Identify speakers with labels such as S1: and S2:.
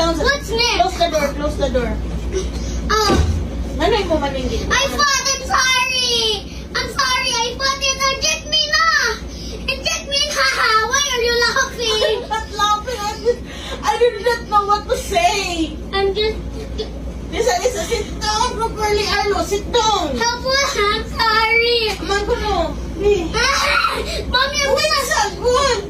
S1: down.
S2: What's next?
S1: Close the door, close the door.
S2: Oh,
S1: Nanay mo maningin.
S2: I thought, I'm sorry. I'm sorry, I thought it. Inject me na. Inject me na. Why are you laughing?
S1: I'm not laughing. I did not know what to say.
S2: I'm just...
S1: Lisa, sit down properly, Arlo. Sit down.
S2: Helpful, I'm sorry.
S1: Man ko no.
S2: Ah! Mommy, I'm
S1: Wait,
S2: gonna...
S1: sagun.